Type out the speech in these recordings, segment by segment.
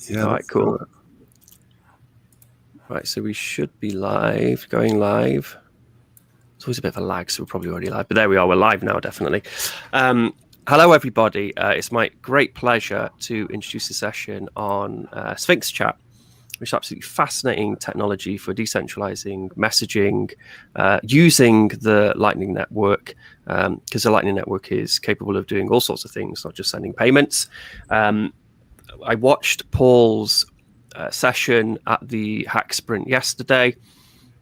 Yeah. All right, cool. Right, so we should be live, going live. It's always a bit of a lag, so we're probably already live. But there we are, we're live now, definitely. Hello, everybody. It's my great pleasure to introduce a session on Sphinx Chat, which is absolutely fascinating technology for decentralizing messaging using the Lightning Network, because the Lightning Network is capable of doing all sorts of things, not just sending payments. I watched Paul's session at the Hacksprint yesterday,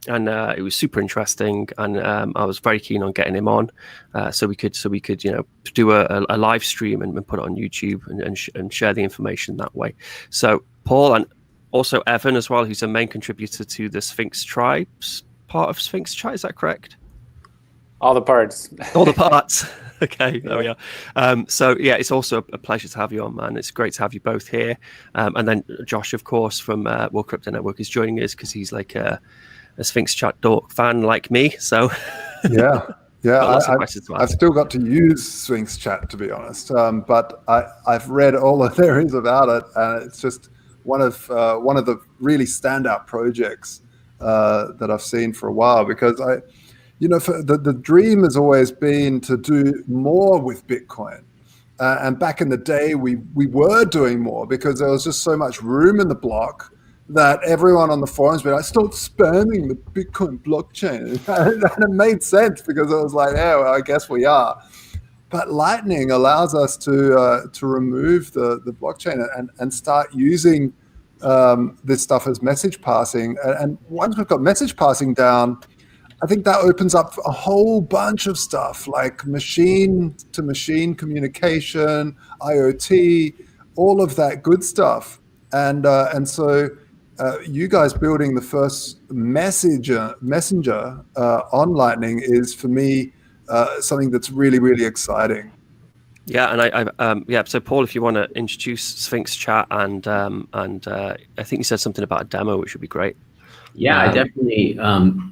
and it was super interesting, and I was very keen on getting him on, so we could do a live stream and put it on YouTube and share the information that way. So Paul, and also Evan as well, who's a main contributor to the Sphinx Tribes part of Sphinx Chat. Is that correct? All the parts. All the parts. Okay, there we are. So yeah, it's also a pleasure to have you on, man. It's great to have you both here. And then Josh, of course, from World Crypto Network is joining us because he's like a Sphinx Chat fan like me. So yeah, I've still got to use Sphinx Chat, to be honest. But I've read all that there is about it, and it's just one of the really standout projects that I've seen for a while, because for the dream has always been to do more with Bitcoin. And back in the day, we were doing more because there was just so much room in the block that everyone on the forums were like, stop spamming the Bitcoin blockchain. And it made sense because it was like, yeah, well, I guess we are. But Lightning allows us to remove the blockchain and start using this stuff as message passing. And once we've got message passing down, I think that opens up a whole bunch of stuff like machine-to-machine communication, IoT, all of that good stuff. And so you guys building the first messenger on Lightning is, for me, something that's really, really exciting. Yeah, and so Paul, if you want to introduce Sphinx Chat, and I think you said something about a demo, which would be great. Yeah, I definitely.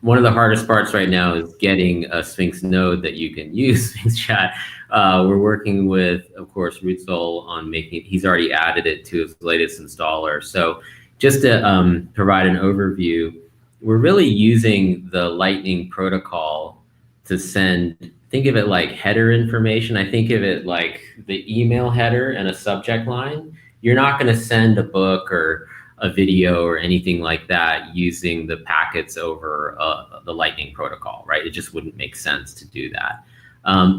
One of the hardest parts right now is getting a Sphinx node that you can use Sphinx Chat. We're working with, of course, Rutzel on making. He's already added it to his latest installer. So just to provide an overview, we're really using the Lightning protocol to send. Think of it like header information. I think of it like the email header and a subject line. You're not going to send a book or a video or anything like that using the packets over the Lightning protocol, right? It just wouldn't make sense to do that.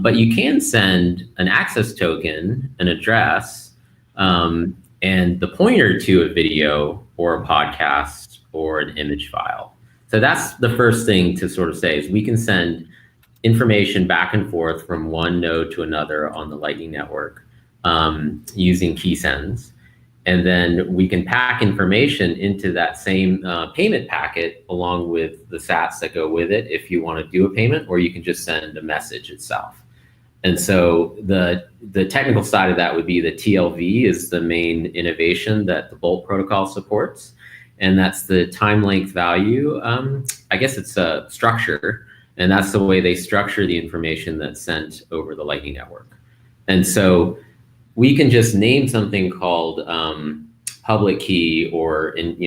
But you can send an access token, an address, and the pointer to a video or a podcast or an image file. So that's the first thing to sort of say, is we can send information back and forth from one node to another on the Lightning Network using key sends. And then we can pack information into that same payment packet along with the sats that go with it if you want to do a payment, or you can just send a message itself. And so the technical side of that would be the TLV is the main innovation that the Bolt protocol supports. And that's the time length value. I guess it's a structure, and that's the way they structure the information that's sent over the Lightning Network. And so we can just name something called public key, or in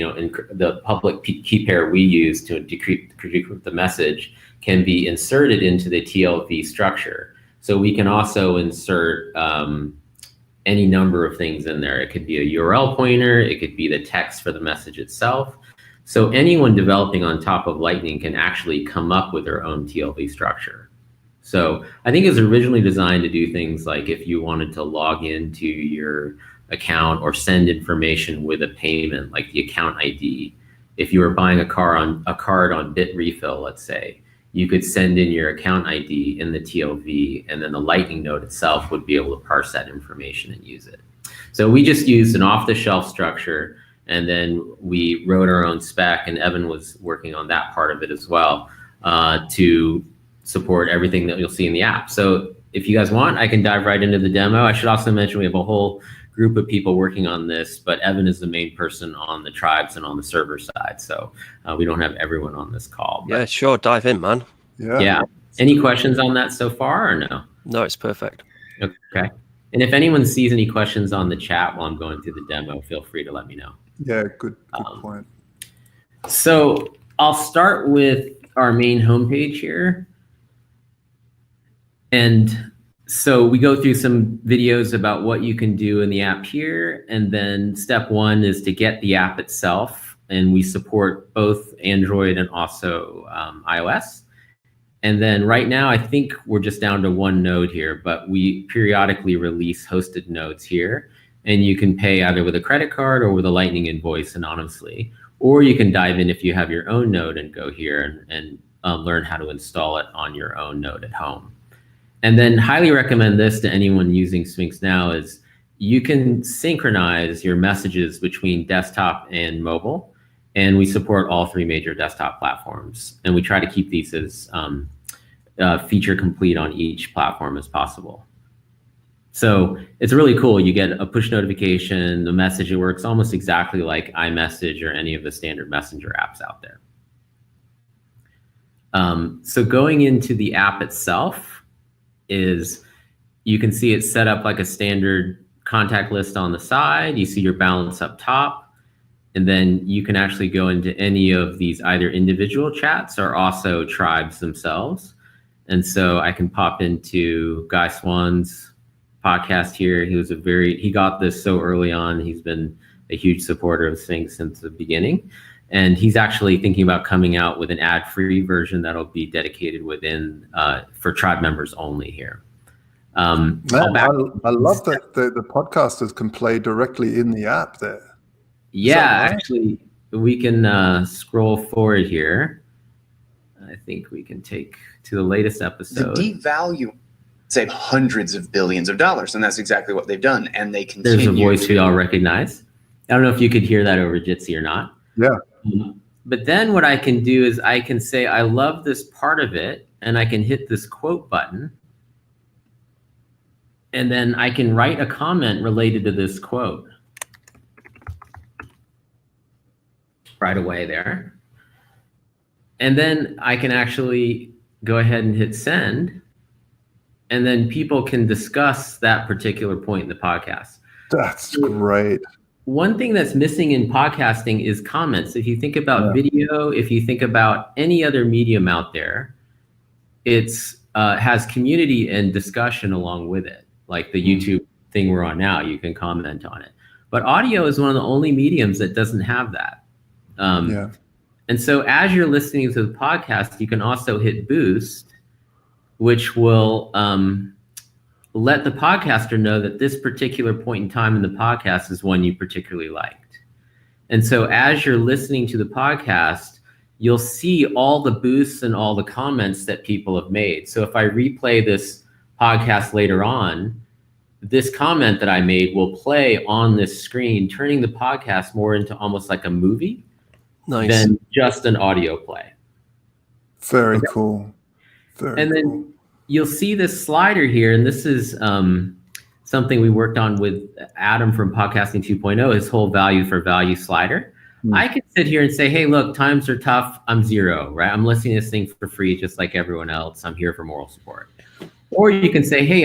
the public key pair we use to decrypt the message can be inserted into the TLV structure. So we can also insert any number of things in there. It could be a URL pointer, it could be the text for the message itself. So anyone developing on top of Lightning can actually come up with their own TLV structure. So I think it was originally designed to do things like if you wanted to log into your account or send information with a payment, like the account ID. If you were buying a card on Bitrefill, let's say, you could send in your account ID in the TLV, and then the Lightning node itself would be able to parse that information and use it. So we just used an off-the-shelf structure, and then we wrote our own spec, and Evan was working on that part of it as well, to support everything that you'll see in the app. So if you guys want, I can dive right into the demo. I should also mention we have a whole group of people working on this, but Evan is the main person on the tribes and on the server side. So we don't have everyone on this call. But yeah, sure. Dive in, man. Yeah. Any questions on that so far or no? No, it's perfect. Okay. And if anyone sees any questions on the chat while I'm going through the demo, feel free to let me know. Yeah, good point. So I'll start with our main homepage here. And so we go through some videos about what you can do in the app here. And then step one is to get the app itself. And we support both Android and also iOS. And then right now, I think we're just down to one node here, but we periodically release hosted nodes here. And you can pay either with a credit card or with a Lightning invoice anonymously. Or you can dive in if you have your own node and go here and learn how to install it on your own node at home. And then highly recommend this to anyone using Sphinx now is you can synchronize your messages between desktop and mobile. And we support all 3 major desktop platforms. And we try to keep these as feature complete on each platform as possible. So it's really cool. You get a push notification, the message, it works almost exactly like iMessage or any of the standard messenger apps out there. So going into the app itself is, you can see it's set up like a standard contact list on the side. You see your balance up top. And then you can actually go into any of these either individual chats or also tribes themselves. And so I can pop into Guy Swan's podcast here. He got this so early on. He's been a huge supporter of Sphinx since the beginning. And he's actually thinking about coming out with an ad-free version that'll be dedicated within for tribe members only here. I love that the podcasters can play directly in the app there. Yeah, actually, we can scroll forward here. I think we can take to the latest episode. The devalue save hundreds of billions of dollars, and that's exactly what they've done. And they continue. There's a voice we all recognize. I don't know if you could hear that over Jitsi or not. Yeah. But then what I can do is I can say, I love this part of it, and I can hit this quote button. And then I can write a comment related to this quote right away there. And then I can actually go ahead and hit send. And then people can discuss that particular point in the podcast. That's great. One thing that's missing in podcasting is comments. If you think about video, if you think about any other medium out there, it's has community and discussion along with it. Like the YouTube thing we're on now, you can comment on it. But audio is one of the only mediums that doesn't have that. And so as you're listening to the podcast, you can also hit boost, which will let the podcaster know that this particular point in time in the podcast is one you particularly liked. And so as you're listening to the podcast, you'll see all the boosts and all the comments that people have made. So if I replay this podcast later on, this comment that I made will play on this screen, turning the podcast more into almost like a movie than just an audio play. Very cool. And then you'll see this slider here, and this is something we worked on with Adam from Podcasting 2.0, his whole value for value slider. I can sit here and say, hey, look, times are tough. I'm 0, right? I'm listening to this thing for free, just like everyone else. I'm here for moral support. Or you can say, hey,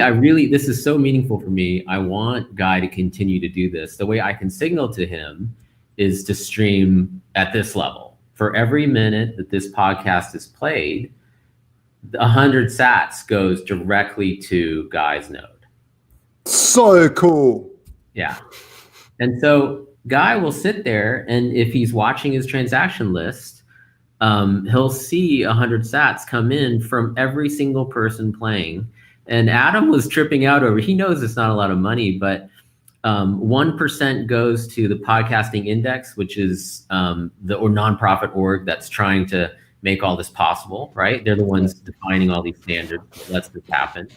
this is so meaningful for me. I want Guy to continue to do this. The way I can signal to him is to stream at this level. For every minute that this podcast is played, 100 sats goes directly to Guy's node. So cool. Yeah. And so Guy will sit there, and if he's watching his transaction list, he'll see 100 sats come in from every single person playing. And Adam was tripping out over, he knows it's not a lot of money, but 1% goes to the Podcasting Index, which is the nonprofit org that's trying to make all this possible, right? They're the ones defining all these standards that lets this happen.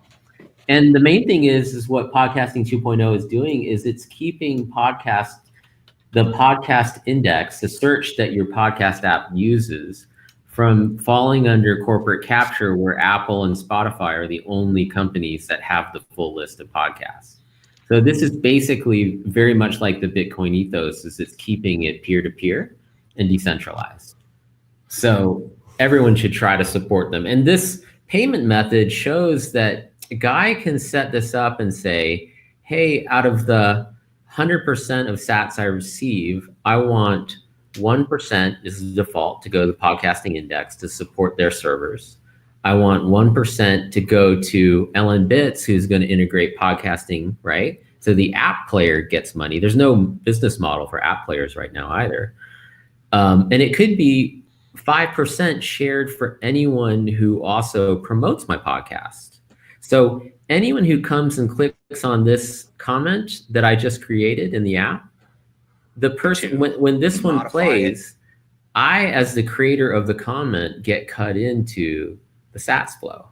And the main thing is what Podcasting 2.0 is doing is it's keeping the podcast index, the search that your podcast app uses, from falling under corporate capture, where Apple and Spotify are the only companies that have the full list of podcasts. So this is basically very much like the Bitcoin ethos, is it's keeping it peer-to-peer and decentralized. So everyone should try to support them. And this payment method shows that a guy can set this up and say, hey, out of the 100% of sats I receive, I want 1%, this is the default, to go to the podcasting index to support their servers. I want 1% to go to LN Bits, who's going to integrate podcasting, right? So the app player gets money. There's no business model for app players right now either. And it could be 5% shared for anyone who also promotes my podcast. So anyone who comes and clicks on this comment that I just created in the app, the person, when this one plays, I, as the creator of the comment, get cut into the sats flow.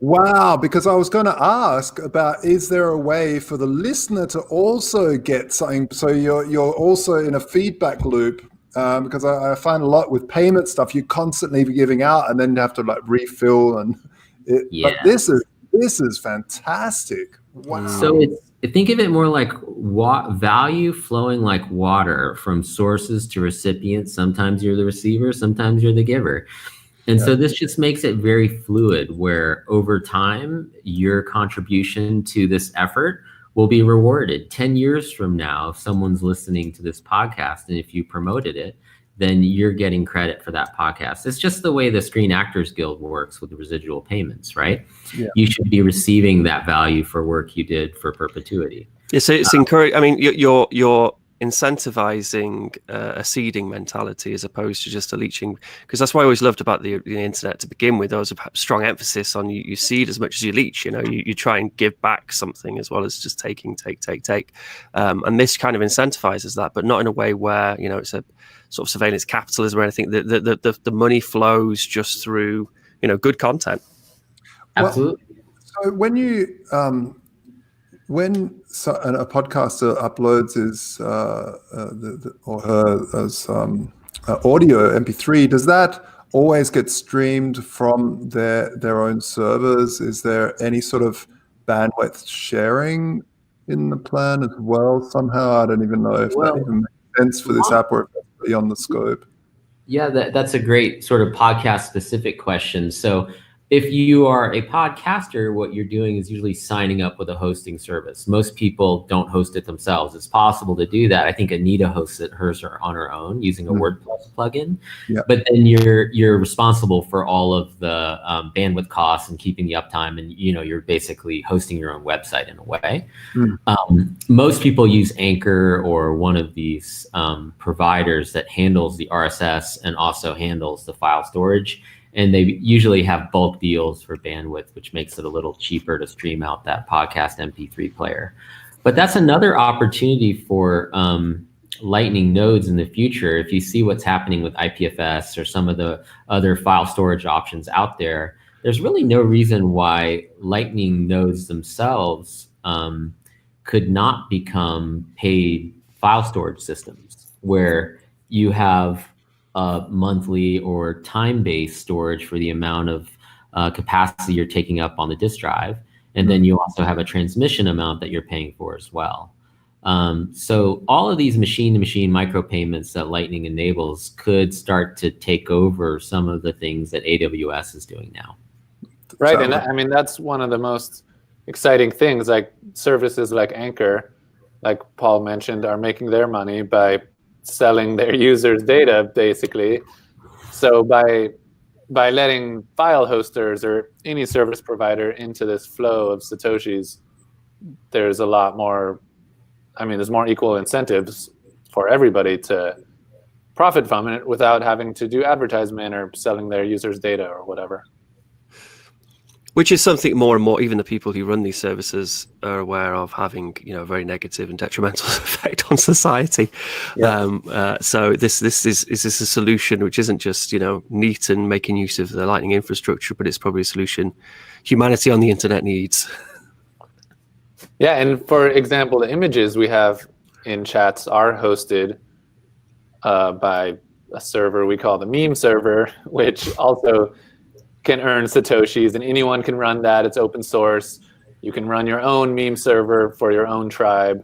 Wow, because I was going to ask about, is there a way for the listener to also get something? So you're also in a feedback loop, because I find a lot with payment stuff, you constantly be giving out and then you have to like refill but this is fantastic. Wow. So think of it more like value flowing like water from sources to recipients. Sometimes you're the receiver, sometimes you're the giver. And so this just makes it very fluid, where over time, your contribution to this effort will be rewarded. 10 years from now, if someone's listening to this podcast and if you promoted it, then you're getting credit for that podcast. It's just the way the Screen Actors Guild works with the residual payments, right? Yeah. You should be receiving that value for work you did for perpetuity. Yeah, so it's encouraging. I mean, you're incentivizing a seeding mentality as opposed to just a leeching, because that's what I always loved about the internet to begin with. There was a strong emphasis on you seed as much as you leech. You try and give back something as well as just take. And this kind of incentivizes that, but not in a way where it's a sort of surveillance capitalism or anything. The money flows just through good content. Absolutely. So when you when a podcaster uploads his or her as audio MP3, does that always get streamed from their own servers? Is there any sort of bandwidth sharing in the plan as well? Somehow, I don't even know if that even makes sense for this app or if that's beyond the scope. Yeah, that's a great sort of podcast specific question. So if you are a podcaster, what you're doing is usually signing up with a hosting service. Most people don't host it themselves. It's possible to do that. I think Anita hosts it hers on her own using a WordPress plugin. Yeah. But then you're responsible for all of the bandwidth costs and keeping the uptime, and you're basically hosting your own website in a way. Most people use Anchor or one of these providers that handles the RSS and also handles the file storage. And they usually have bulk deals for bandwidth, which makes it a little cheaper to stream out that podcast MP3 player. But that's another opportunity for Lightning nodes in the future. If you see what's happening with IPFS or some of the other file storage options out there, there's really no reason why Lightning nodes themselves could not become paid file storage systems, where you have monthly or time-based storage for the amount of capacity you're taking up on the disk drive. And then you also have a transmission amount that you're paying for as well. So all of these machine-to-machine micropayments that Lightning enables could start to take over some of the things that AWS is doing now. Right, and I mean, that's one of the most exciting things. Like services like Anchor, like Paul mentioned, are making their money by selling their users' data, basically. So by letting file hosters or any service provider into this flow of Satoshis, there's a lot more, there's more equal incentives for everybody to profit from it without having to do advertisement or selling their users' data or whatever. Which is something more and more even the people who run these services are aware of having, a very negative and detrimental effect on society. Yeah. So this is a solution which isn't just neat and making use of the Lightning infrastructure, but it's probably a solution humanity on the internet needs. Yeah, and for example, the images we have in chats are hosted by a server we call the meme server, which also can earn Satoshis, and anyone can run that. It's open source. You can run your own meme server for your own tribe.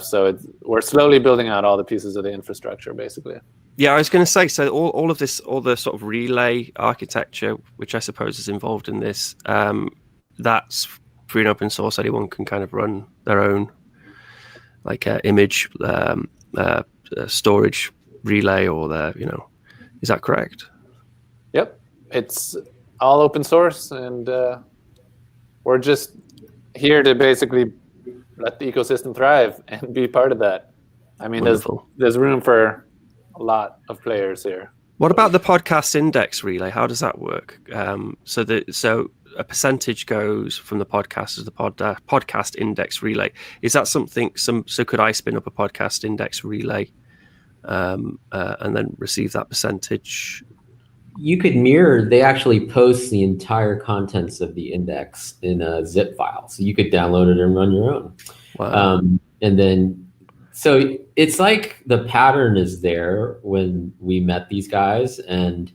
So we're slowly building out all the pieces of the infrastructure, basically. Yeah, I was going to say, so all of this, all the sort of relay architecture, which I suppose is involved in this, that's free and open source. Anyone can kind of run their own like image storage relay or their, is that correct? Yep, it's all open source, and we're just here to basically let the ecosystem thrive and be part of that. I mean, there's room for a lot of players here. What about the podcast index relay? How does that work? So a percentage goes from the podcast to the podcast index relay. Is that something? So could I spin up a podcast index relay and then receive that percentage? You could mirror. They actually post the entire contents of the index in a zip file, so you could download it and run your own. Wow. And then. So it's like the pattern is there when we met these guys, and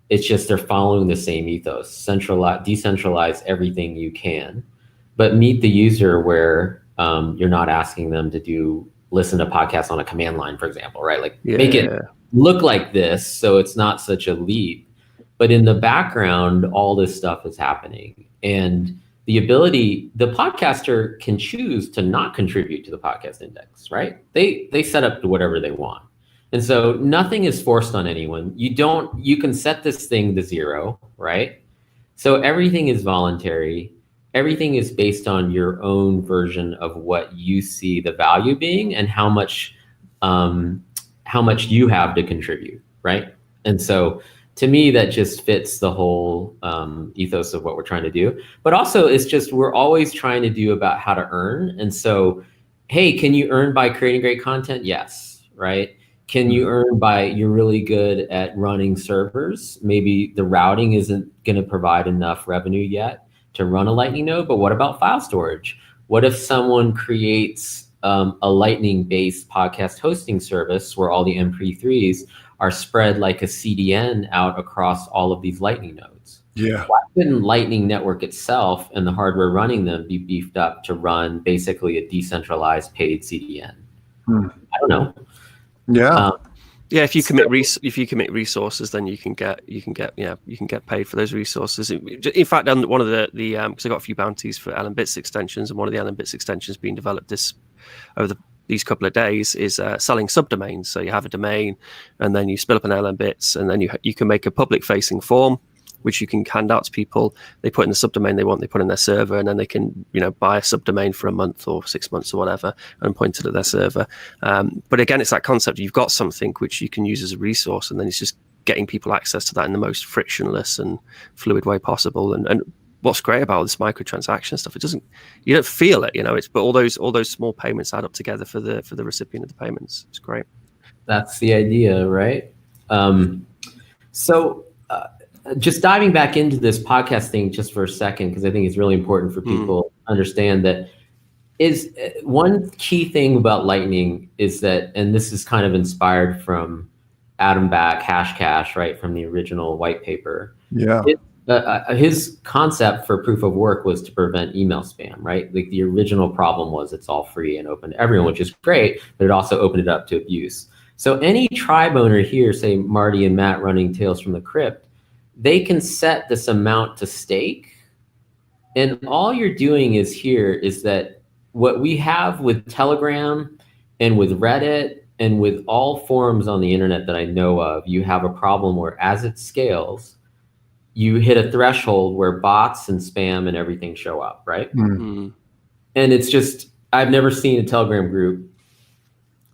it's just they're following the same ethos: decentralize everything you can, but meet the user where you're not asking them to listen to podcasts on a command line, for example, right? Like make it look like this, so it's not such a leap. But in the background, all this stuff is happening, and the podcaster can choose to not contribute to the podcast index, right? They set up to whatever they want. And so nothing is forced on anyone. You can set this thing to 0, right? So everything is voluntary. Everything is based on your own version of what you see the value being and how much you have to contribute, right? And so to me, that just fits the whole ethos of what we're trying to do. But also, it's just we're always trying to do about how to earn. And so, hey, can you earn by creating great content? Yes, right? Can you earn by you're really good at running servers? Maybe the routing isn't going to provide enough revenue yet to run a Lightning node, but what about file storage? What if someone creates a Lightning-based podcast hosting service where all the MP3s are spread like a CDN out across all of these Lightning nodes? Yeah. Why couldn't Lightning Network itself and the hardware running them be beefed up to run basically a decentralized paid CDN? I don't know. Yeah. If you commit resources, then you can get paid for those resources. In fact, on one of the because I got a few bounties for Allen Bits extensions, and one of the Allen Bits extensions being developed over these couple of days is selling subdomains. So you have a domain, and then you spin up an Allen Bits, and then you can make a public-facing form, which you can hand out to people. They put in the subdomain they want, they put in their server, and then they can buy a subdomain for a month or 6 months or whatever and point it at their server. But again, it's that concept. You've got something which you can use as a resource, and then it's just getting people access to that in the most frictionless and fluid way possible. And what's great about this microtransaction stuff, you don't feel it, but all those small payments add up together for the recipient of the payments. It's great. That's the idea, right? Just diving back into this podcast thing just for a second, because I think it's really important for people to understand that is one key thing about Lightning is that, and this is kind of inspired from Adam Back, Hashcash, right, from the original white paper. Yeah. His concept for proof of work was to prevent email spam, right? Like the original problem was it's all free and open to everyone, which is great, but it also opened it up to abuse. So any tribe owner here, say Marty and Matt running Tales from the Crypt, they can set this amount to stake. And all you're doing is that what we have with Telegram and with Reddit and with all forums on the internet that I know of, you have a problem where as it scales, you hit a threshold where bots and spam and everything show up, right? And it's just, I've never seen a Telegram group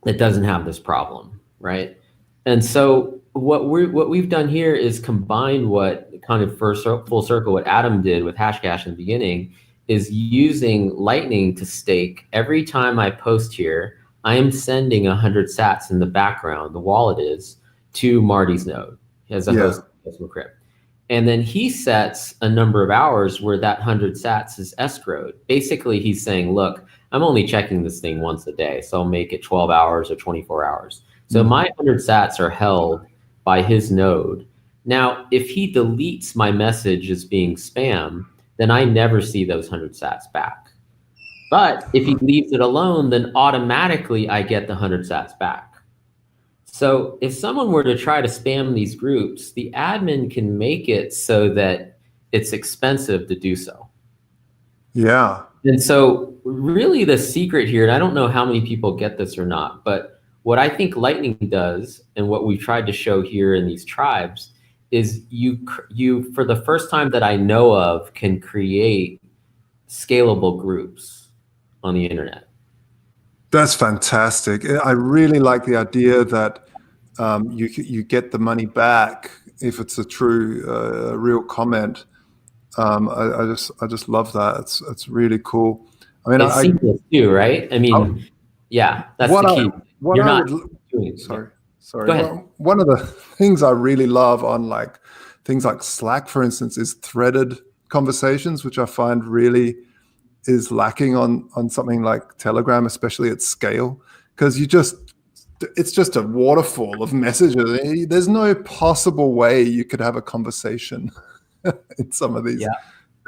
that doesn't have this problem, right? And so what we've done here is combined what kind of full circle, what Adam did with Hashcash in the beginning, is using Lightning to stake. Every time I post here, I am sending 100 sats in the background, the wallet is, to Marty's node as a host of the crypt. And then he sets a number of hours where that 100 sats is escrowed. Basically, he's saying, look, I'm only checking this thing once a day, so I'll make it 12 hours or 24 hours. So my 100 sats are held by his node. Now, if he deletes my message as being spam, then I never see those 100 sats back. But if he leaves it alone, then automatically I get the 100 sats back. So if someone were to try to spam these groups, the admin can make it so that it's expensive to do so. Yeah. And so really the secret here, and I don't know how many people get this or not, but what I think Lightning does, and what we've tried to show here in these tribes, is you for the first time that I know of, can create scalable groups on the internet. That's fantastic. I really like the idea that you get the money back if it's a true, real comment. I just love that. It's really cool. I mean, It's seamless too, right? I mean, yeah, that's the key. You're not doing it. Sorry. Go ahead. One of the things I really love on like things like Slack, for instance, is threaded conversations, which I find really is lacking on something like Telegram, especially at scale, because it's just a waterfall of messages. There's no possible way you could have a conversation in some of these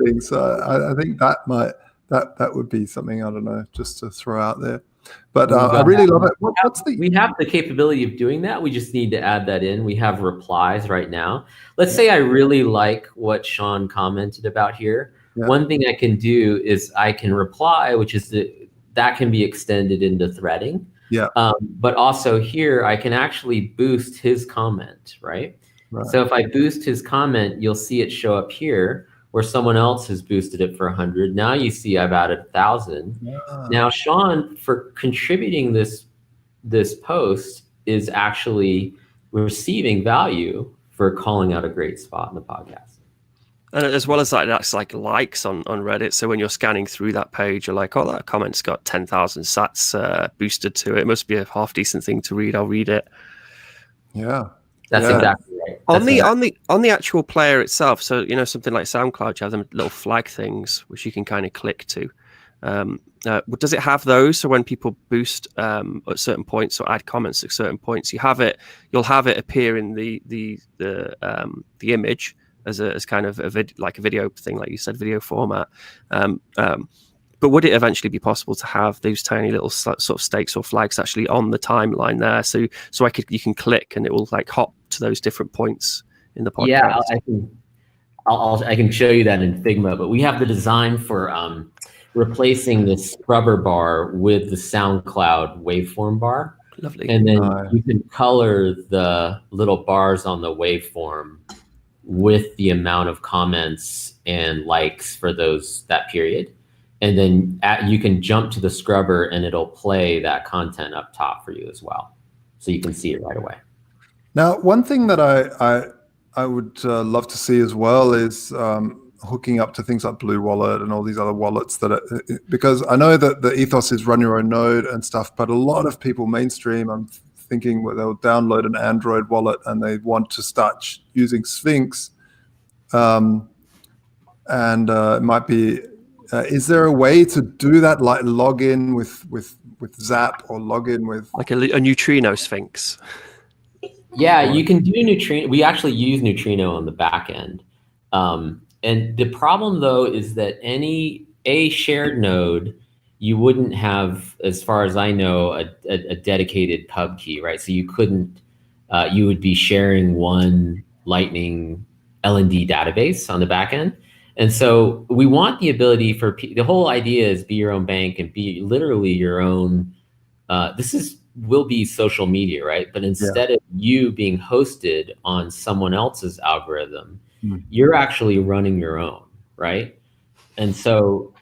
things. So I think that would be something, I don't know, just to throw out there. But I really love it. We have the capability of doing that. We just need to add that in. We have replies right now. Let's say I really like what Sean commented about here. Yeah. One thing I can do is I can reply, which is that can be extended into threading. Yeah. But also here, I can actually boost his comment, right? So if I boost his comment, you'll see it show up here where someone else has boosted it for 100. Now you see I've added 1,000. Yeah. Now Sean, for contributing this post, is actually receiving value for calling out a great spot in the podcast. And as well as that, that's like likes on Reddit. So when you're scanning through that page, you're like, oh, that comment's got 10,000 sats boosted to it. It must be a half decent thing to read. I'll read it. Yeah. That's exactly right. On the actual player itself, so something like SoundCloud, you have them little flag things which you can kind of click to. Does it have those? So when people boost at certain points or add comments at certain points, you'll have it appear in the image as kind of a video thing, like you said, video format. But would it eventually be possible to have those tiny little sort of stakes or flags actually on the timeline there? So you can click and it will like hop to those different points in the podcast. Yeah, I can show you that in Figma, but we have the design for replacing the scrubber bar with the SoundCloud waveform bar. Lovely. And then you can color the little bars on the waveform with the amount of comments and likes for that period. And then you can jump to the scrubber and it'll play that content up top for you as well. So you can see it right away. Now, one thing that I would love to see as well is hooking up to things like Blue Wallet and all these other wallets because I know that the ethos is run your own node and stuff, but a lot of people mainstream, I'm thinking they'll download an Android wallet and they want to start using Sphinx. And it might be, is there a way to do that, like log in with Zap or log in with like a neutrino Sphinx? Yeah, you can do neutrino. We actually use neutrino on the back end. And the problem though is that a shared node, you wouldn't have, as far as I know, a dedicated pub key, right? So you couldn't, you would be sharing one Lightning LND database on the back end. And so we want the ability for the whole idea is be your own bank and be literally your own. Will be social media, right? But instead of you being hosted on someone else's algorithm, you're actually running your own, right? And so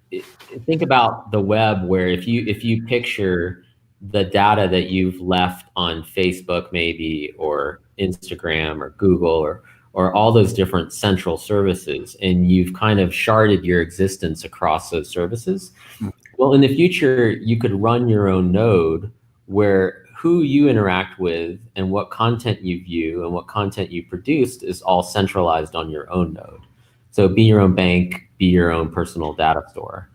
think about the web, where if you picture the data that you've left on Facebook, maybe, or Instagram or Google or all those different central services, and you've kind of sharded your existence across those services. Well, in the future, you could run your own node where who you interact with and what content you view and what content you produced is all centralized on your own node. So be your own bank, be your own personal data store.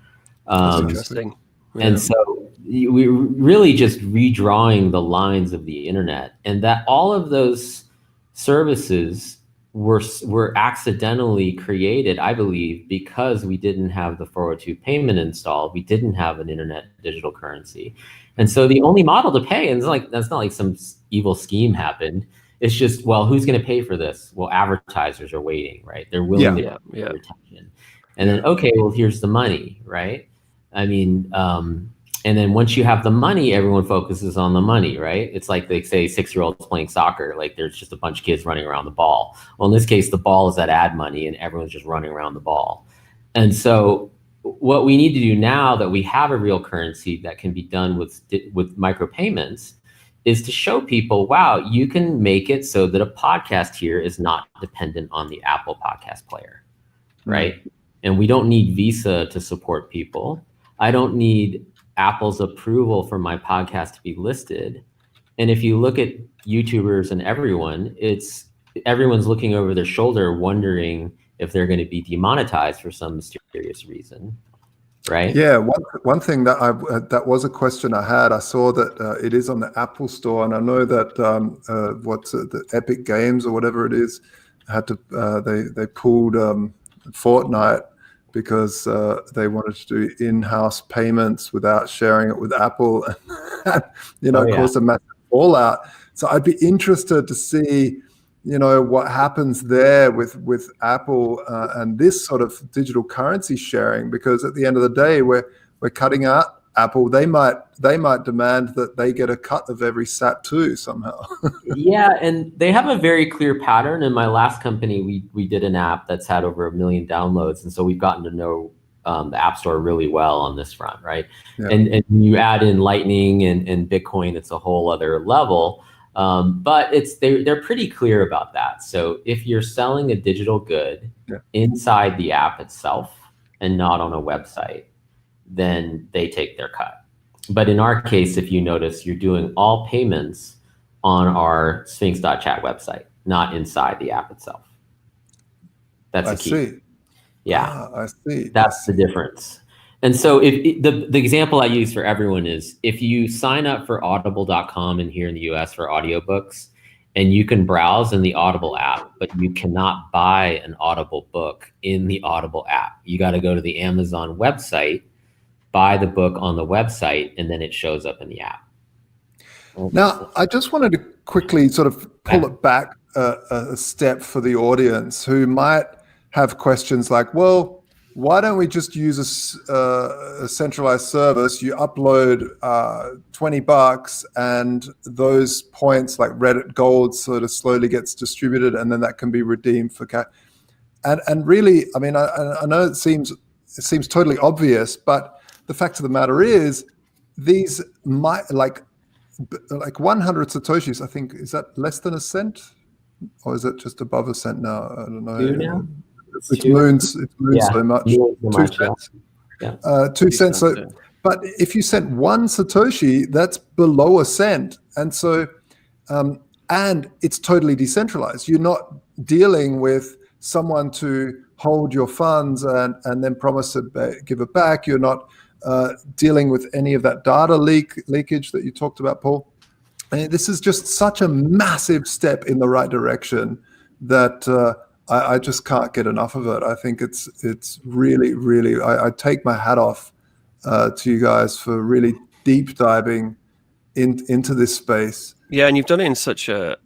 That's interesting. Yeah. And so we really just redrawing the lines of the internet, and that all of those services were accidentally created, I believe, because we didn't have the 402 payment installed. We didn't have an internet digital currency. And so the only model to pay, and that's not like some evil scheme happened. It's just, well, who's going to pay for this? Well, advertisers are waiting, right? They're willing to pay for attention. And then, okay, well, here's the money, right? I mean, and then once you have the money, everyone focuses on the money, right? It's like they say 6-year-olds playing soccer, like there's just a bunch of kids running around the ball. Well, in this case, the ball is that ad money and everyone's just running around the ball. And so what we need to do now that we have a real currency that can be done with micropayments is to show people, wow, you can make it so that a podcast here is not dependent on the Apple podcast player, right? And we don't need Visa to support people. I don't need Apple's approval for my podcast to be listed. And if you look at YouTubers and everyone's looking over their shoulder wondering if they're going to be demonetized for some mysterious reason, right? Yeah, one thing that that was a question I had. I saw that it is on the Apple Store, and I know that the Epic Games or whatever it is had to they pulled Fortnite because they wanted to do in-house payments without sharing it with Apple, and caused a massive fallout. So I'd be interested to see, what happens there with Apple and this sort of digital currency sharing, because at the end of the day, we're cutting out Apple. They might demand that they get a cut of every sat too somehow. Yeah, and they have a very clear pattern. In my last company, we did an app that's had over 1 million downloads, and so we've gotten to know the App Store really well on this front, right? Yeah. And you add in Lightning and Bitcoin, it's a whole other level. But they're pretty clear about that. So if you're selling a digital good inside the app itself and not on a website, then they take their cut. But in our case, if you notice, you're doing all payments on our Sphinx.chat website, not inside the app itself. That's the key. See. Yeah, I see. That's the difference. And so if the example I use for everyone is if you sign up for audible.com and here in the US for audiobooks, and you can browse in the Audible app, but you cannot buy an Audible book in the Audible app. You got to go to the Amazon website, buy the book on the website, and then it shows up in the app. Now, I just wanted to quickly sort of pull it back a step for the audience who might have questions like, well, why don't we just use a centralized service? You upload $20 and those points like Reddit Gold sort of slowly gets distributed, and then that can be redeemed for cash. And really, I mean, I know it seems totally obvious, but the fact of the matter is these might like 100 Satoshis, I think, is that less than a cent? Or is it just above a cent now? I don't know. It's moons so much. 2 cents. Yeah. 2 cents. So, but if you sent 1 Satoshi, that's below a cent. And so, and it's totally decentralized. You're not dealing with someone to hold your funds and then promise to give it back. You're not dealing with any of that data leakage that you talked about, Paul. And this is just such a massive step in the right direction that I just can't get enough of it. I think it's really, really, I take my hat off to you guys for really deep diving into this space. Yeah, and you've done it in such a,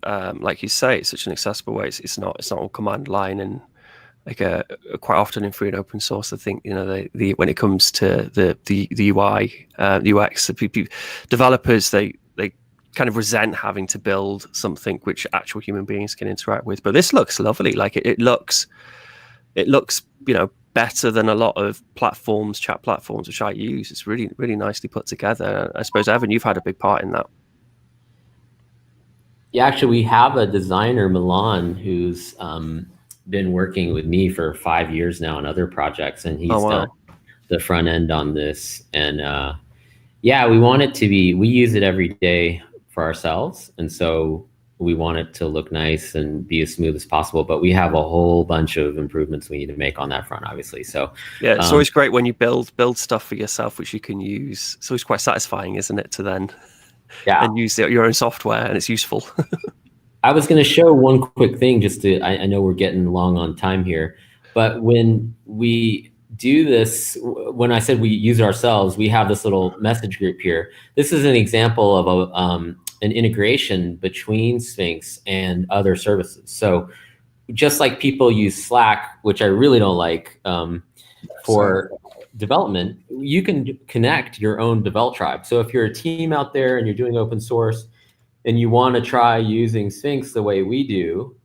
like you say, it's such an accessible way. It's not all command line and like quite often in free and open source. I think the when it comes to the UI, UX, the people, developers they kind of resent having to build something which actual human beings can interact with. But this looks lovely. Like it looks better than a lot of platforms, chat platforms, which I use. It's really, really nicely put together. I suppose, Evan, you've had a big part in that. Yeah, actually, we have a designer, Milan, who's been working with me for 5 years now on other projects, and he's done the front end on this. And we want it to be, we use it every day for ourselves, and so we want it to look nice and be as smooth as possible, but we have a whole bunch of improvements we need to make on that front, obviously. So yeah, it's always great when you build stuff for yourself which you can use. It's always quite satisfying, isn't it, to then and use your own software, and it's useful. I was going to show one quick thing just to, I know we're getting long on time here, but when we do this, when I said we use it ourselves, we have this little message group here. This is an example of an integration between Sphinx and other services. So just like people use Slack, which I really don't like, for development, you can connect your own develop tribe. So if you're a team out there and you're doing open source and you want to try using Sphinx the way we do,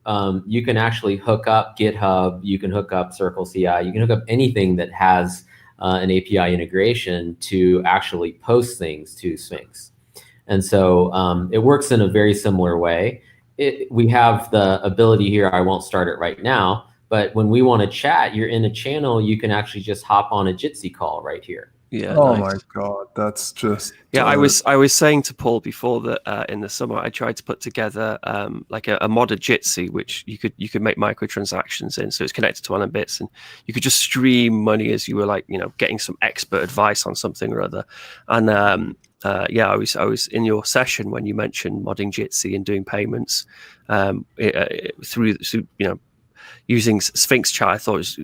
you can actually hook up GitHub, you can hook up Circle CI, you can hook up anything that has an API integration to actually post things to Sphinx. And so it works in a very similar way. We have the ability here, I won't start it right now, but when we want to chat, you're in a channel, you can actually just hop on a Jitsi call right here. Yeah. Oh nice. my God, that's just. Yeah, I was saying to Paul before that in the summer I tried to put together like a modded Jitsi, which you could make microtransactions in, so it's connected to Bits, and you could just stream money as you were like getting some expert advice on something or other. And yeah, I was in your session when you mentioned modding Jitsi and doing payments through using Sphinx Chat. I thought it was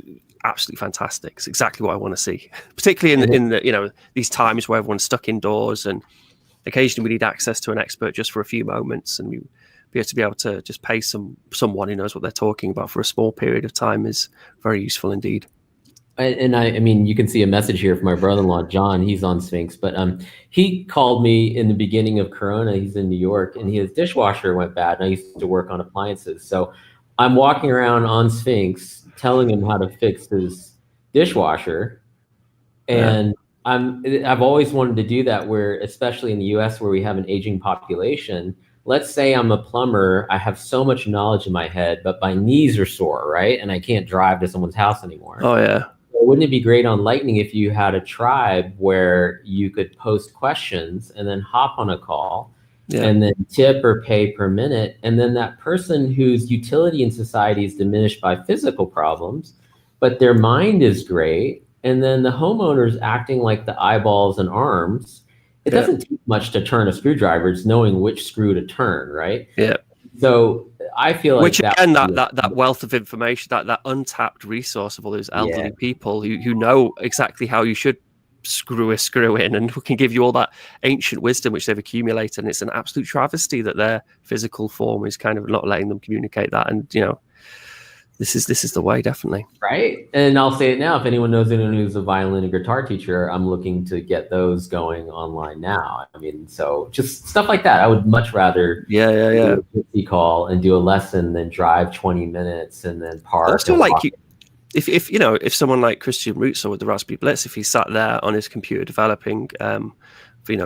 absolutely fantastic. It's exactly what I want to see, particularly in the these times where everyone's stuck indoors and occasionally we need access to an expert just for a few moments, and we be able to just pay someone who knows what they're talking about for a small period of time is very useful indeed. And I mean, you can see a message here from my brother-in-law, John. He's on Sphinx, but he called me in the beginning of Corona. He's in New York, and his dishwasher went bad, and I used to work on appliances. So I'm walking around on Sphinx telling him how to fix his dishwasher. And I've always wanted to do that, where, especially in the US where we have an aging population, let's say I'm a plumber, I have so much knowledge in my head, but my knees are sore, right? And I can't drive to someone's house anymore. Oh yeah. Wouldn't it be great on Lightning if you had a tribe where you could post questions and then hop on a call and then tip or pay per minute? And then that person whose utility in society is diminished by physical problems, but their mind is great, and then the homeowner's acting like the eyeballs and arms. It doesn't take much to turn a screwdriver. It's knowing which screw to turn, right? Yeah. So I feel like that wealth of information, that untapped resource of all those elderly people who know exactly how you should screw a screw in, and who can give you all that ancient wisdom which they've accumulated. And it's an absolute travesty that their physical form is kind of not letting them communicate that. And this is the way, definitely. Right. And I'll say it now, if anyone knows anyone who's a violin and guitar teacher, I'm looking to get those going online now. I mean, so just stuff like that. I would much rather do a Jitsi call and do a lesson than drive 20 minutes and then park. Also, like if someone like Christian Rutzel with the Raspberry Blitz, if he sat there on his computer developing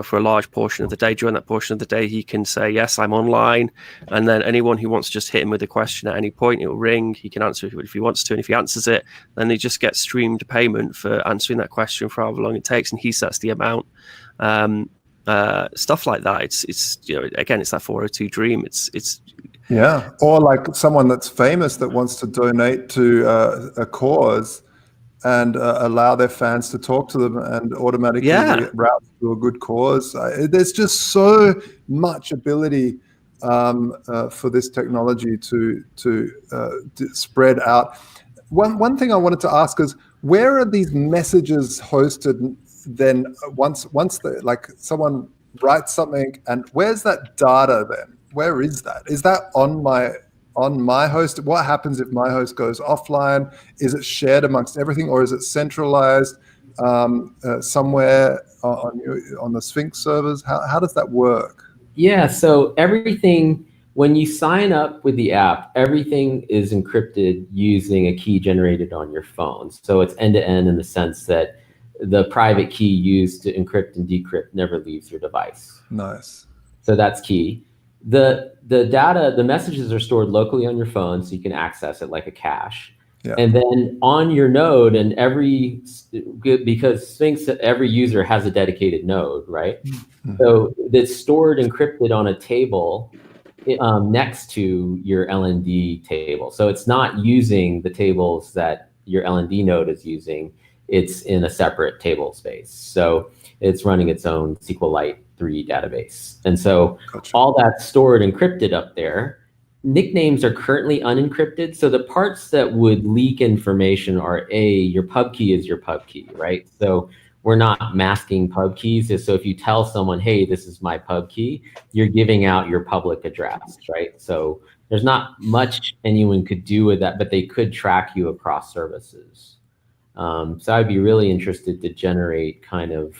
for a large portion of the day, during that portion of the day he can say, yes, I'm online, and then anyone who wants to just hit him with a question at any point, it'll ring, he can answer it if he wants to, and if he answers it, then he just gets streamed payment for answering that question for however long it takes, and he sets the amount. Stuff like that. It's again, it's that 402 dream. It's or like someone that's famous that wants to donate to a cause and allow their fans to talk to them and automatically route to a good cause. There's just so much ability for this technology to spread out. One thing I wanted to ask is, where are these messages hosted then once like someone writes something, and where's that data then? Where is that? Is that on my host? What happens if my host goes offline? Is it shared amongst everything, or is it centralized somewhere on the Sphinx servers? How does that work? Yeah, so everything, when you sign up with the app, everything is encrypted using a key generated on your phone. So it's end-to-end in the sense that the private key used to encrypt and decrypt never leaves your device. Nice. So that's key. The data, the messages are stored locally on your phone, so you can access it like a cache. Yeah. And then on your node, and because Sphinx, every user has a dedicated node, right? Mm-hmm. So it's stored encrypted on a table next to your LND table. So it's not using the tables that your LND node is using. It's in a separate table space. So it's running its own SQLite 3 database. And so all that's stored encrypted up there. Nicknames are currently unencrypted. So the parts that would leak information are your pub key is your pub key, right? So we're not masking pub keys. So if you tell someone, hey, this is my pub key, you're giving out your public address, right? So there's not much anyone could do with that, but they could track you across services. So I'd be really interested to generate kind of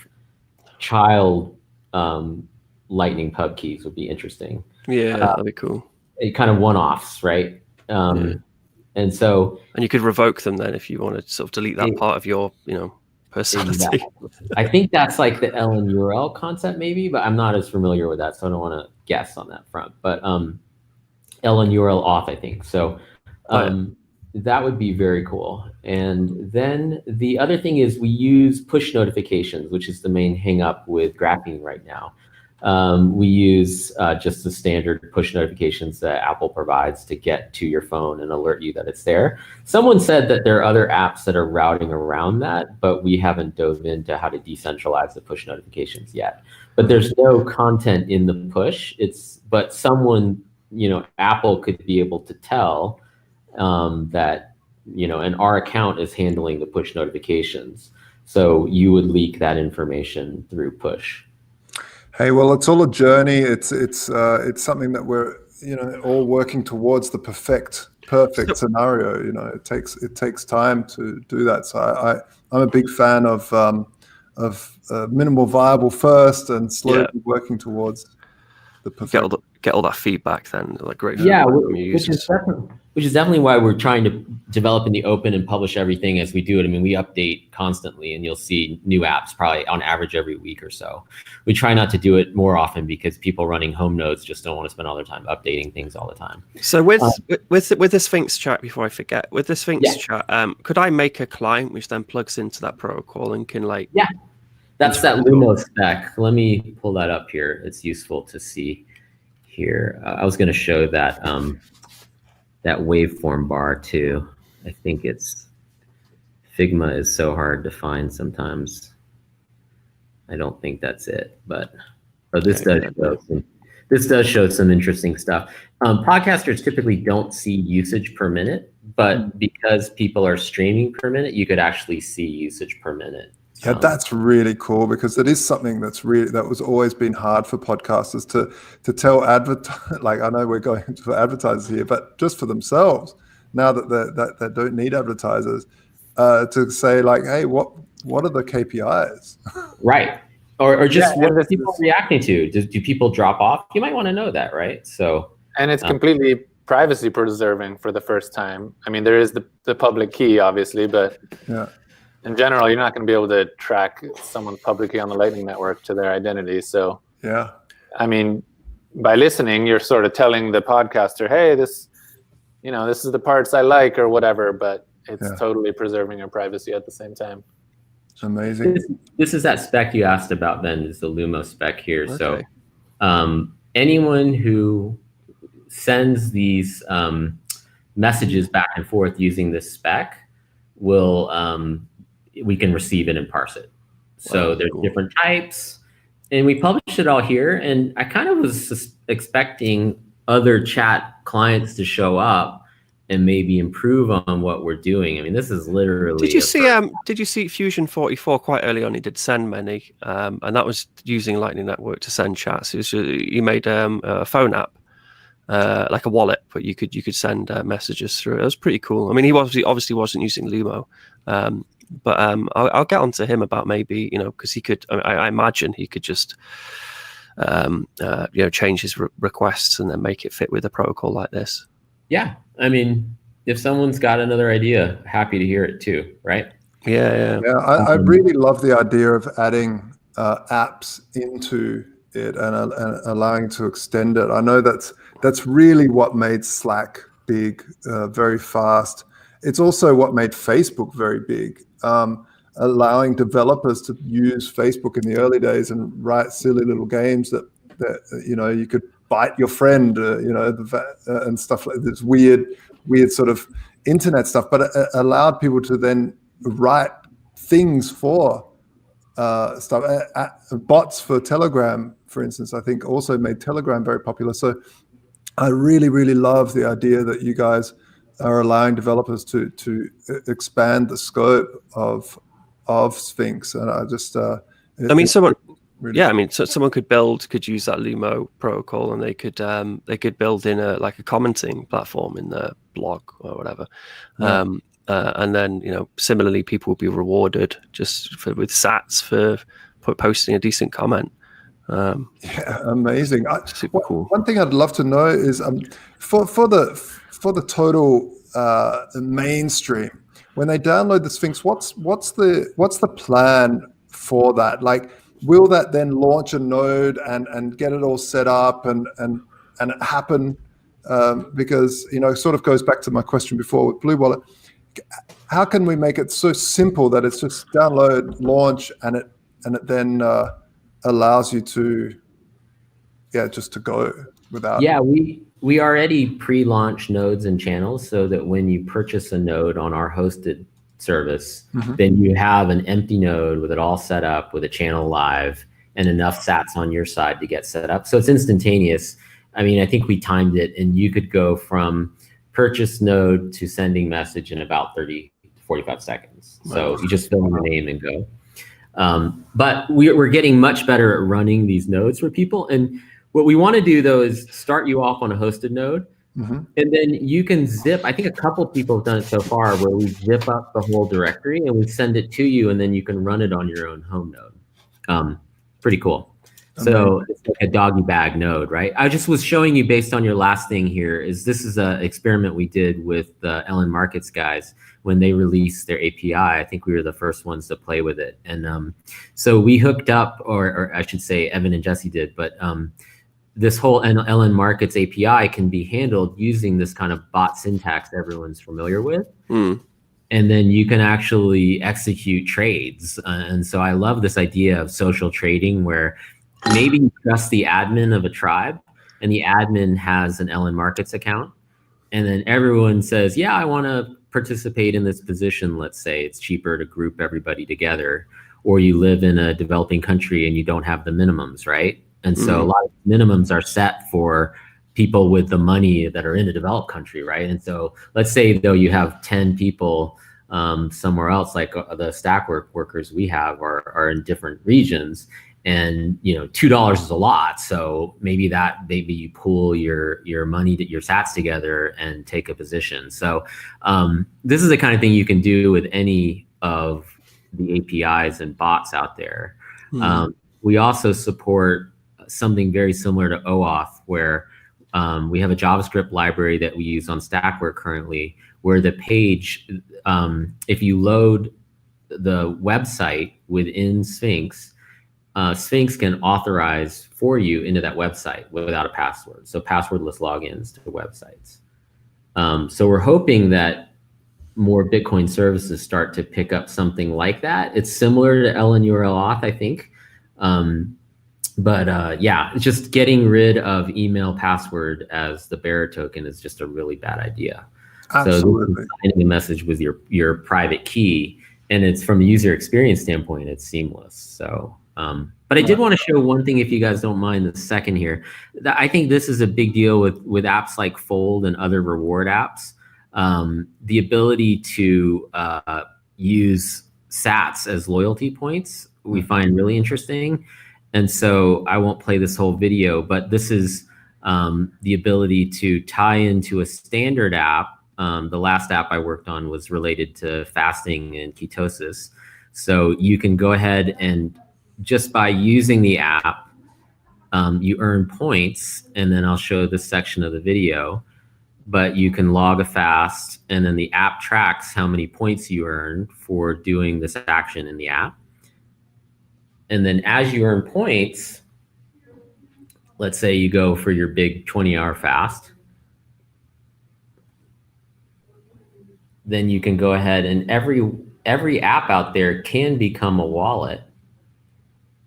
child Lightning pub keys would be interesting. Yeah, that'd be cool. Kind of one-offs, right? And so, and you could revoke them then if you want to sort of delete that part of your, personality. Exactly. I think that's like the LN URL concept maybe, but I'm not as familiar with that, so I don't want to guess on that front. But LN URL auth, I think. So that would be very cool. And then the other thing is we use push notifications, which is the main hang up with Graphene right now. We use just the standard push notifications that Apple provides to get to your phone and alert you that it's there. Someone said that there are other apps that are routing around that, but we haven't dove into how to decentralize the push notifications yet. But there's no content in the push. But someone, Apple could be able to tell that, and our account is handling the push notifications. So you would leak that information through push. Hey, well, it's all a journey. It's something that we're all working towards the perfect scenario. It takes time to do that. So I'm a big fan of minimal viable first and slowly working towards the perfect. Get all that feedback then, like great. Yeah, which is definitely why we're trying to develop in the open and publish everything as we do it. I mean, we update constantly, and you'll see new apps probably on average every week or so. We try not to do it more often because people running home nodes just don't want to spend all their time updating things all the time. So with the Sphinx Chat, before I forget, with the Sphinx Chat, could I make a client which then plugs into that protocol and can that's that Lumo spec. Let me pull that up here. It's useful to see here. I was going to show that that waveform bar too. I think it's Figma is so hard to find sometimes. I don't think that's it, but this does show some interesting stuff. Podcasters typically don't see usage per minute, but because people are streaming per minute, you could actually see usage per minute. Yeah, that's really cool because it is something that was always been hard for podcasters to tell like I know we're going for advertisers here, but just for themselves now that they don't need advertisers to say like, hey, what are the KPIs? Right. Or just what are people reacting to? Do people drop off? You might want to know that, right? So and it's completely privacy preserving for the first time. I mean, there is the public key, obviously, but in general, you're not going to be able to track someone publicly on the Lightning Network to their identity. So, I mean, by listening, you're sort of telling the podcaster, hey, this is the parts I like or whatever, but it's totally preserving your privacy at the same time. Amazing. This is that spec you asked about then, is the Lumo spec here. Okay. So anyone who sends these messages back and forth using this spec will... we can receive it and parse it. So there's different types, and we published it all here. And I kind of was expecting other chat clients to show up and maybe improve on what we're doing. I mean, this is literally. Did you see Fusion 44 quite early on? He did send many, and that was using Lightning Network to send chats. He made a phone app. Like a wallet, but you could send messages through. It was pretty cool. I mean, he obviously wasn't using Lumo, but I'll get onto him about maybe because he could. I imagine he could just change his requests and then make it fit with a protocol like this. Yeah, I mean, if someone's got another idea, happy to hear it too, right? Yeah. I really love the idea of adding apps into it and allowing to extend it. I know that's really what made Slack big, very fast. It's also what made Facebook very big, allowing developers to use Facebook in the early days and write silly little games that you could bite your friend, and stuff like this weird sort of internet stuff. But it allowed people to then write things for stuff. Bots for Telegram, for instance, I think also made Telegram very popular. So I really, really love the idea that you guys are allowing developers to expand the scope of Sphinx. And I just, someone could use that Lumo protocol, and they could build in a commenting platform in the blog or whatever. and then similarly, people will be rewarded with sats for posting a decent comment. Yeah, amazing. Super cool. One thing I'd love to know is for the total mainstream, when they download the Sphinx, what's the plan for that? Like, will that then launch a node and get it all set up and happen? Because it sort of goes back to my question before with Blue Wallet. How can we make it so simple that it's just download, launch, and it then allows you to just to go without? Yeah, we already pre-launch nodes and channels so that when you purchase a node on our hosted service, then you have an empty node with it all set up with a channel live and enough sats on your side to get set up. So it's instantaneous. I mean, I think we timed it, and you could go from purchase node to sending message in about 30 to 45 seconds. So you just fill in the name and go. But we're getting much better at running these nodes for people. And what we want to do, though, is start you off on a hosted node. And then you can zip. I think a couple of people have done it so far where we zip up the whole directory and we send it to you, and then you can run it on your own home node. Pretty cool. So it's like a doggy bag node, right? I just was showing you based on your last thing here this is an experiment we did with the LN Markets guys when they released their API. I think we were the first ones to play with it. And so we hooked up, or I should say Evan and Jesse did, but this whole LN Markets API can be handled using this kind of bot syntax everyone's familiar with. And then you can actually execute trades. And so I love this idea of social trading where maybe you trust the admin of a tribe, and the admin has an LN Markets account. And then everyone says, yeah, I want to participate in this position. Let's say it's cheaper to group everybody together, or you live in a developing country and you don't have the minimums, right? And so a lot of minimums are set for people with the money that are in a developed country, right? And so let's say, though, you have 10 people somewhere else, like the Stackwork workers we have are in different regions. And $2 is a lot, so maybe you pool your money, your sats together and take a position. So this is the kind of thing you can do with any of the APIs and bots out there. We also support something very similar to OAuth, where we have a JavaScript library that we use on Stackwork currently, where the page, if you load the website within Sphinx, Sphinx can authorize for you into that website without a password. So passwordless logins to websites. So we're hoping that more Bitcoin services start to pick up something like that. It's similar to LN URL auth, I think. But yeah, just getting rid of email password as the bearer token is just a really bad idea. Absolutely. So sending a message with your private key, and it's from a user experience standpoint, it's seamless. So. But I did want to show one thing, if you guys don't mind, the second here. I think this is a big deal with apps like Fold and other reward apps. The ability to use sats as loyalty points we find really interesting. And so I won't play this whole video, but this is the ability to tie into a standard app. The last app I worked on was related to fasting and ketosis. So you can go ahead and just by using the app, you earn points, and then I'll show this section of the video, but you can log a fast, and then the app tracks how many points you earn for doing this action in the app. And then as you earn points, let's say you go for your big 20-hour fast, then you can go ahead and every app out there can become a wallet.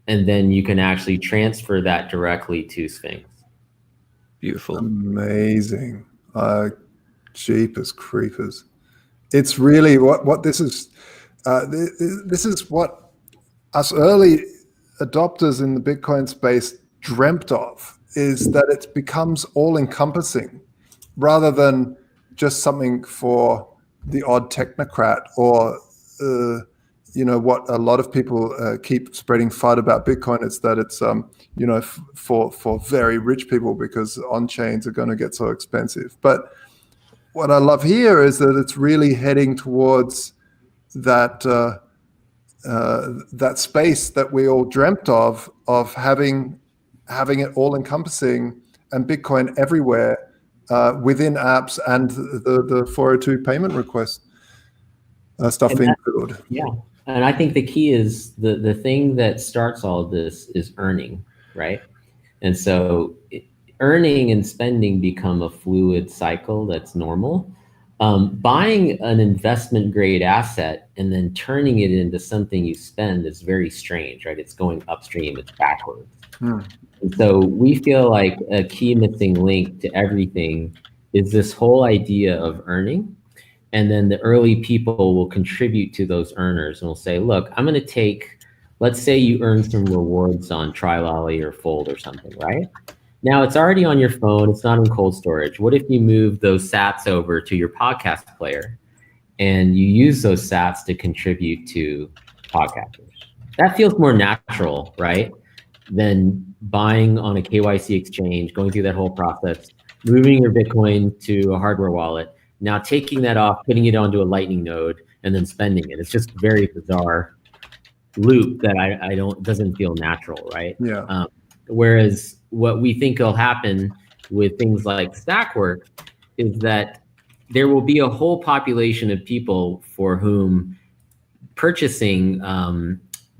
And then you can actually transfer that directly to Sphinx. Beautiful. Amazing. Jeepers creepers. It's really what this is. This is what us early adopters in the Bitcoin space dreamt of, is that it becomes all encompassing rather than just something for the odd technocrat or what a lot of people keep spreading FUD about Bitcoin. It's that it's for very rich people because on-chains are going to get so expensive. But what I love here is that it's really heading towards that that space that we all dreamt of having it all encompassing and Bitcoin everywhere within apps and the 402 payment request stuff included. Yeah, and I think the key is the thing that starts all of this is earning, right? And so earning and spending become a fluid cycle that's normal. Buying an investment grade asset and then turning it into something you spend is very strange, right? It's going upstream, it's backwards. And so we feel like a key missing link to everything is this whole idea of earning. And then the early people will contribute to those earners and will say, look, I'm going to take, let's say you earn some rewards on Trilolly or Fold or something, right? Now it's already on your phone. It's not in cold storage. What if you move those sats over to your podcast player and you use those sats to contribute to podcasters? That feels more natural, right? Than buying on a KYC exchange, going through that whole process, moving your Bitcoin to a hardware wallet, now taking that off, putting it onto a Lightning node, and then spending it. It's just a very bizarre loop that doesn't feel natural, right? Yeah. Whereas what we think will happen with things like Stackwork is that there will be a whole population of people for whom purchasing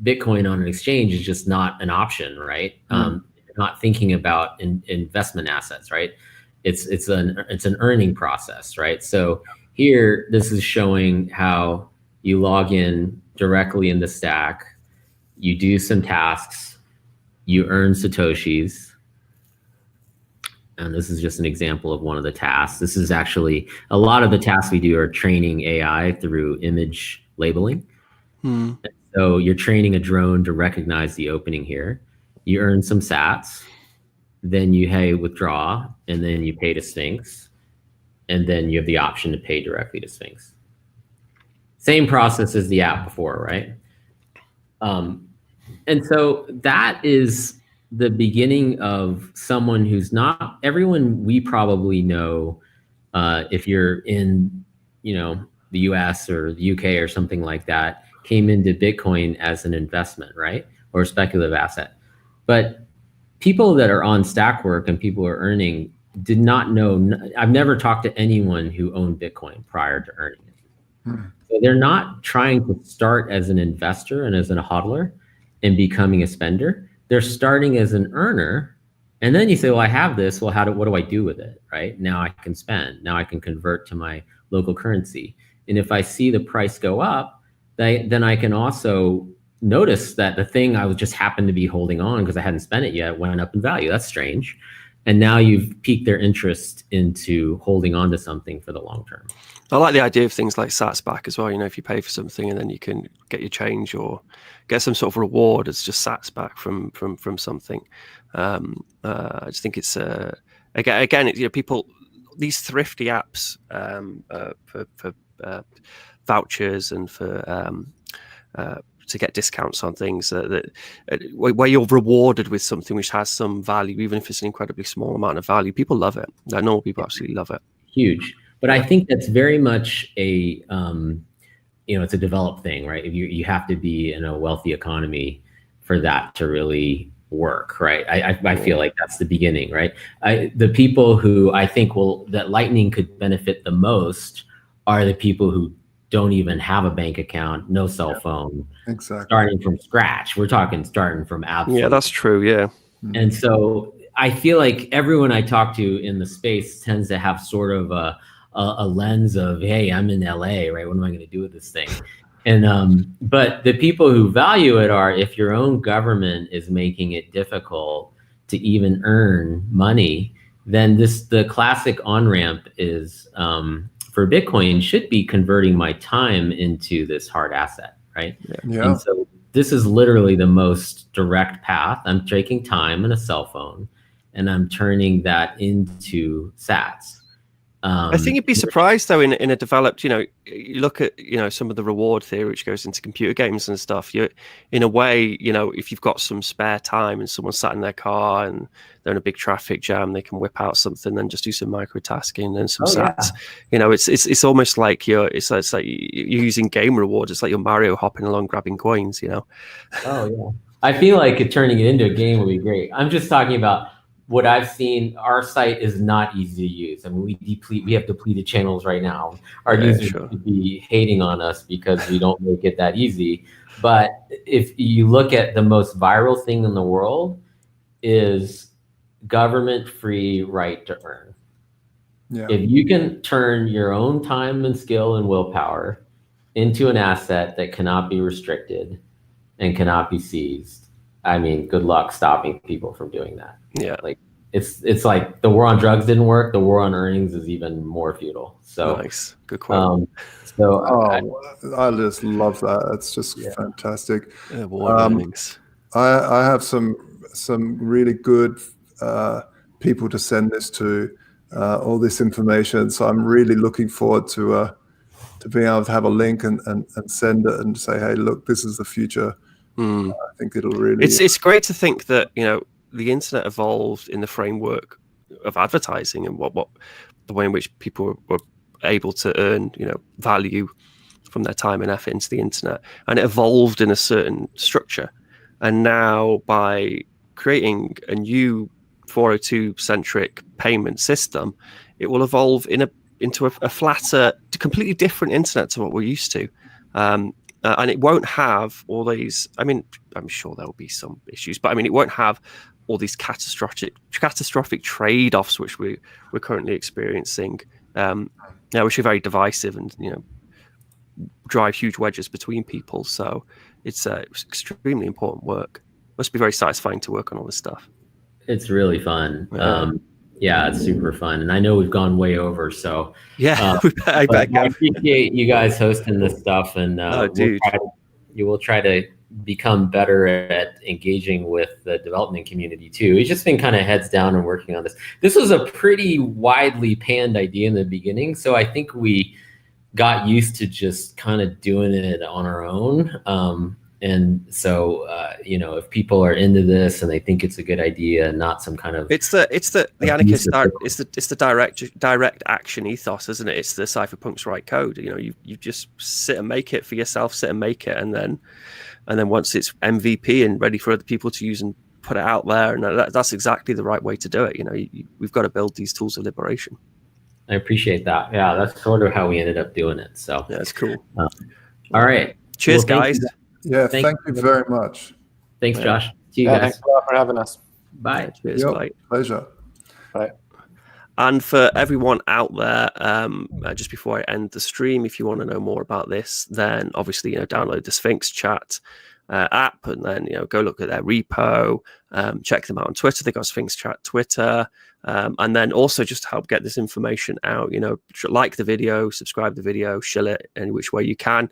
Bitcoin on an exchange is just not an option, right? Not thinking about investment assets, right? It's an earning process, right? So here, this is showing how you log in directly in the stack, you do some tasks, you earn Satoshis. And this is just an example of one of the tasks. This is actually, a lot of the tasks we do are training AI through image labeling. So you're training a drone to recognize the opening here. You earn some sats, then you withdraw, and then you pay to Sphinx. And then you have the option to pay directly to Sphinx. Same process as the app before, right? And so that is the beginning of someone who's not, everyone we probably know, if you're in, the US or the UK or something like that, came into Bitcoin as an investment, right? Or a speculative asset. But people that are on Stackwork and people who are earning did not know, I've never talked to anyone who owned Bitcoin prior to earning it. So they're not trying to start as an investor and as a hodler and becoming a spender. They're starting as an earner. And then you say, well, I have this. Well, what do I do with it, right? Now I can spend. Now I can convert to my local currency. And if I see the price go up, then I can also notice that the thing I was just happened to be holding on because I hadn't spent it yet went up in value. That's strange. And now you've piqued their interest into holding on to something for the long term. I like the idea of things like sats back as well. If you pay for something and then you can get your change or get some sort of reward as just sats back from something. I just think it's again, people, these thrifty apps for vouchers and for to get discounts on things where you're rewarded with something which has some value, even if it's an incredibly small amount of value. People love it. I know people absolutely love it. Huge. But I think that's very much a, it's a developed thing, right? You have to be in a wealthy economy for that to really work, right? I feel like that's the beginning, right? The people who I think that Lightning could benefit the most are the people who don't even have a bank account, no cell phone, exactly, starting from scratch. We're talking starting from absolute. Yeah, that's true. Yeah. And so I feel like everyone I talk to in the space tends to have sort of a lens of, hey, I'm in LA, right? What am I going to do with this thing? And but the people who value it are, if your own government is making it difficult to even earn money, then the classic on-ramp is for Bitcoin should be converting my time into this hard asset, right? Yeah. And so this is literally the most direct path. I'm taking time and a cell phone, and I'm turning that into sats. I think you'd be surprised though in a developed, you look at, some of the reward theory which goes into computer games and stuff. You, in a way, if you've got some spare time and someone's sat in their car and they're in a big traffic jam, they can whip out something and just do some microtasking and some sats. Yeah. It's almost like it's like you're using game rewards. It's like you're Mario hopping along grabbing coins. Oh yeah. I feel like turning it into a game would be great. I'm just talking about what I've seen. Our site is not easy to use. I mean, we have depleted channels right now. Our users would be hating on us because we don't make it that easy. But if you look at the most viral thing in the world is government-free right to earn. Yeah. If you can turn your own time and skill and willpower into an asset that cannot be restricted and cannot be seized, I mean, good luck stopping people from doing that. Yeah, like it's like the war on drugs didn't work. The war on earnings is even more futile. So nice, good quote. I just love that. It's just fantastic. War on earnings. I have some really good people to send this to, all this information. So I'm really looking forward to being able to have a link and send it and say, hey, look, this is the future. I think it'll really. It's great to think that the internet evolved in the framework of advertising and what the way in which people were able to earn value from their time and effort into the internet, and it evolved in a certain structure. And now by creating a new 402 centric payment system, it will evolve into a flatter, completely different internet to what we're used to. And it won't have all these. I mean, I'm sure there will be some issues, but I mean, it won't have all these catastrophic trade-offs which we're currently experiencing. Which are very divisive and drive huge wedges between people. So it's extremely important work. Must be very satisfying to work on all this stuff. It's really fun. Yeah, it's super fun, and I know we've gone way over. So yeah, I appreciate you guys hosting this stuff, and we'll try to become better at engaging with the development community too. We've just been kind of heads down and working on this. This was a pretty widely panned idea in the beginning, so I think we got used to just kind of doing it on our own. And so, if people are into this and they think it's a good idea, and not some kind of it's the anarchist it's the direct action ethos, isn't it? It's the cypherpunks write code. You just sit and make it for yourself, and then once it's MVP and ready for other people to use and put it out there, and that's exactly the right way to do it. We've got to build these tools of liberation. I appreciate that. Yeah, that's sort of how we ended up doing it. So yeah, it's cool. All right, cheers, guys. Yeah, thank you very much. Thanks, Josh. See you guys. Thanks a lot for having us. Bye. Cheers. Bye. Pleasure. Bye. And for everyone out there, just before I end the stream, if you want to know more about this, then obviously download the Sphinx Chat app, and then go look at their repo. Check them out on Twitter. They got Sphinx Chat Twitter, and then also just to help get this information out. Like the video, subscribe the video, share it any which way you can.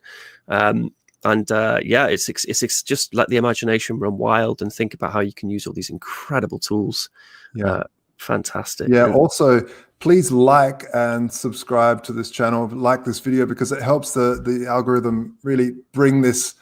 It's just let the imagination run wild and think about how you can use all these incredible tools. Yeah, fantastic. Yeah. Also, please like and subscribe to this channel, like this video, because it helps the algorithm really bring this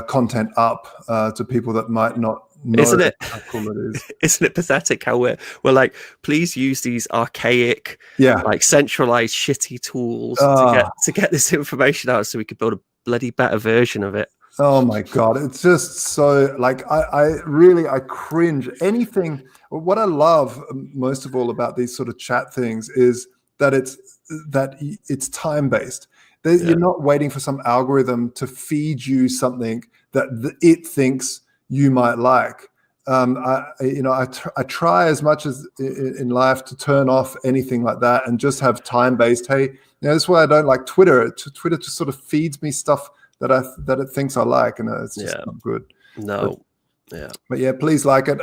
content up to people that might not know. Isn't it? How cool it is. Isn't it pathetic how we're like, please use these archaic, like centralized shitty tools to get this information out so we could build a bloody better version of it. Oh my God. It's just so like, I cringe. Anything. What I love most of all about these sort of chat things is that it's time-based. You're not waiting for some algorithm to feed you something that it thinks you might like. I try as much as in life to turn off anything like that and just have time-based. Hey, that's why I don't like Twitter. Twitter just sort of feeds me stuff that it thinks I like, and it's just not good. No. But yeah, please like it.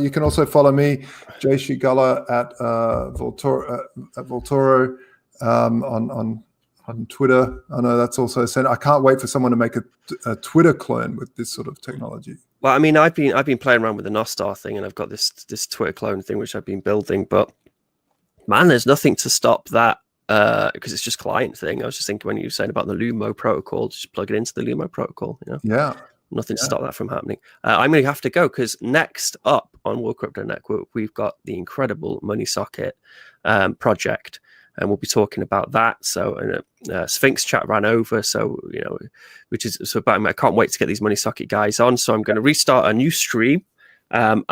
You can also follow me, Jay Shigala at Voltoro on Twitter. I know that's also sent. I can't wait for someone to make a Twitter clone with this sort of technology. Well, I mean, I've been playing around with the Nostar thing, and I've got this Twitter clone thing which I've been building. But man, there's nothing to stop that because it's just client thing. I was just thinking when you were saying about the Lumo protocol, just plug it into the Lumo protocol. Yeah. Nothing to stop that from happening. I'm going to have to go because next up on World Crypto Network, we've got the incredible Money Socket project, and we'll be talking about that. So Sphinx Chat ran over, so I can't wait to get these Money Socket guys on. So I'm going to restart a new stream. And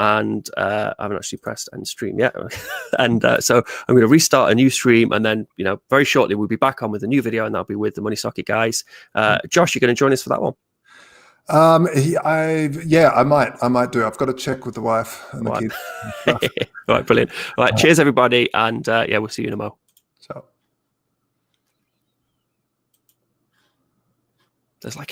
I haven't actually pressed end stream yet. And so I'm going to restart a new stream, and then very shortly we'll be back on with a new video, and that'll be with the Money Socket guys. Josh, you're going to join us for that one? I might do. I've got to check with the wife and the kids. All right, brilliant. All right, cheers everybody, and we'll see you in a mo. So there's like a